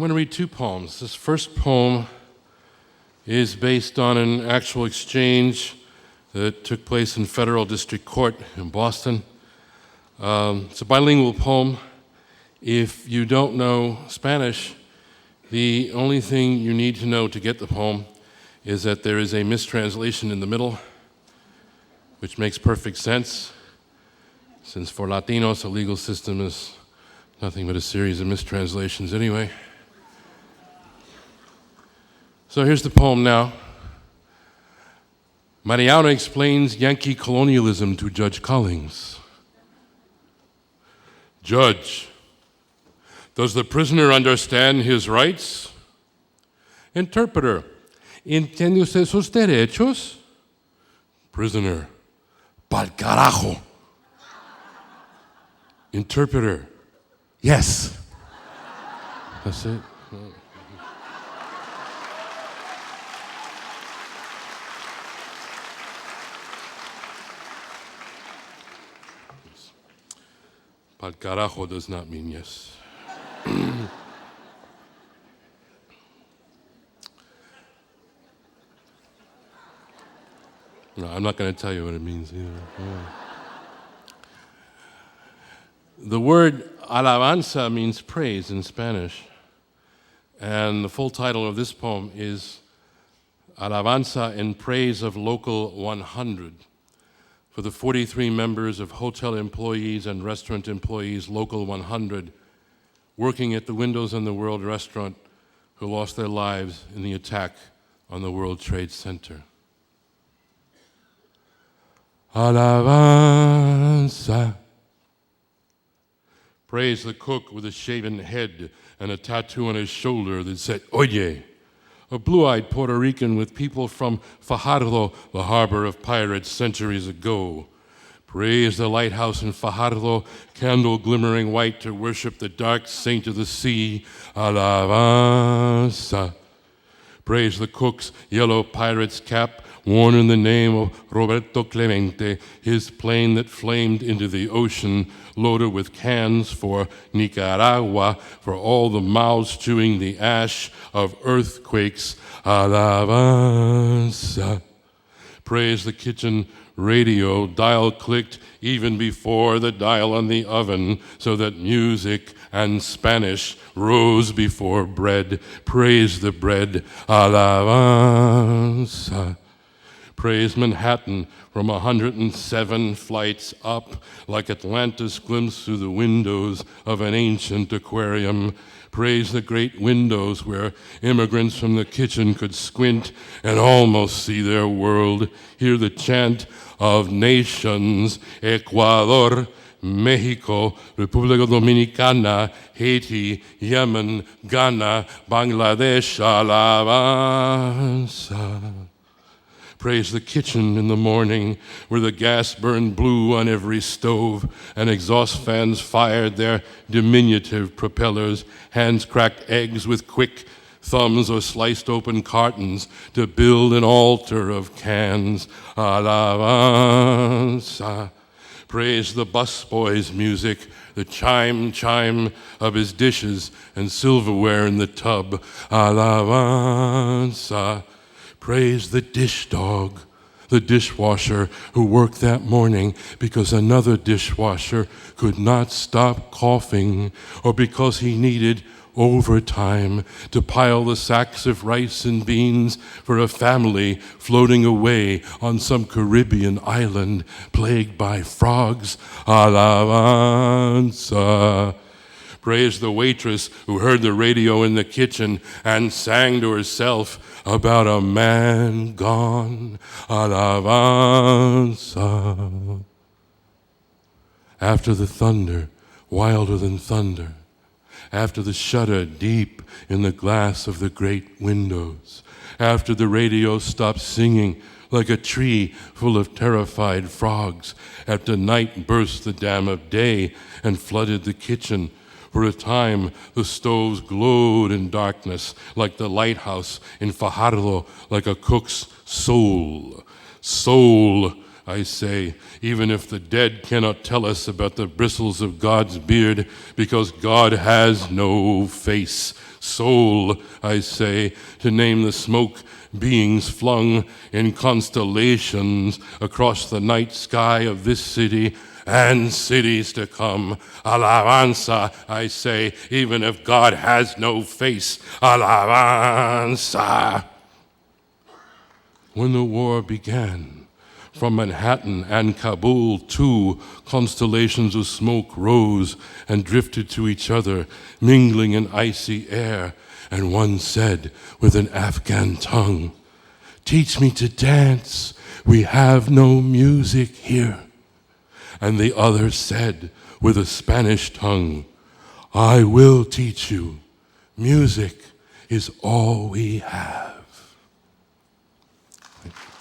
going to read two poems. This first poem is based on an actual exchange that took place in Federal District Court in Boston. It's a bilingual poem. If you don't know Spanish, the only thing you need to know to get the poem is that there is a mistranslation in the middle, which makes perfect sense, since for Latinos, the legal system is nothing but a series of mistranslations anyway. So here's the poem now. Mariano explains Yanqui colonialism to Judge Collings. Judge, does the prisoner understand his rights? Interpreter, ¿entiende usted sus derechos? Prisoner, pa'l carajo. Interpreter, yes. That's it. Pa'l carajo does not mean yes. No, I'm not going to tell you what it means either. Yeah. The word Alabanza means praise in Spanish. And the full title of this poem is Alabanza in Praise of Local 100 for the 43 members of hotel employees and restaurant employees, Local 100, working at the Windows on the World restaurant who lost their lives in the attack on the World Trade Center. Alabanza. Praise the cook with a shaven head and a tattoo on his shoulder that said, Oye, a blue-eyed Puerto Rican with people from Fajardo, the harbor of pirates centuries ago. Praise the lighthouse in Fajardo, candle glimmering white to worship the dark saint of the sea, Alabanza. Praise the cook's yellow pirate's cap, worn in the name of Roberto Clemente, his plane that flamed into the ocean, loaded with cans for Nicaragua, for all the mouths chewing the ash of earthquakes, Alabanza. Praise the kitchen radio, dial clicked even before the dial on the oven, so that music and Spanish rose before bread. Praise the bread, Alabanza. Praise Manhattan from 107 flights up, like Atlantis glimpsed through the windows of an ancient aquarium. Praise the great windows where immigrants from the kitchen could squint and almost see their world. Hear the chant of nations, Ecuador, Mexico, República Dominicana, Haiti, Yemen, Ghana, Bangladesh, Alabanza. Praise the kitchen in the morning where the gas burned blue on every stove and exhaust fans fired their diminutive propellers, hands cracked eggs with quick thumbs or sliced open cartons to build an altar of cans. Alabanza. Praise the busboy's music, the chime of his dishes and silverware in the tub. Alabanza. Praise the dish dog, the dishwasher who worked that morning because another dishwasher could not stop coughing or because he needed overtime to pile the sacks of rice and beans for a family floating away on some Caribbean island plagued by frogs. Alabanza. Praise the waitress who heard the radio in the kitchen and sang to herself about a man gone. Alabanza. After the thunder, wilder than thunder. After the shudder deep in the glass of the great windows. After the radio stopped singing like a tree full of terrified frogs. After night burst the dam of day and flooded the kitchen. For a time, the stoves glowed in darkness like the lighthouse in Fajardo, like a cook's soul. Soul I say, even if the dead cannot tell us about the bristles of God's beard, because God has no face. Soul, I say, to name the smoke beings flung in constellations across the night sky of this city and cities to come. Alabanza, I say, even if God has no face. Alabanza. When the war began, from Manhattan and Kabul, 2 constellations of smoke rose and drifted to each other, mingling in icy air, and one said with an Afghan tongue, "Teach me to dance, we have no music here." And the other said with a Spanish tongue, "I will teach you, music is all we have." Thank you.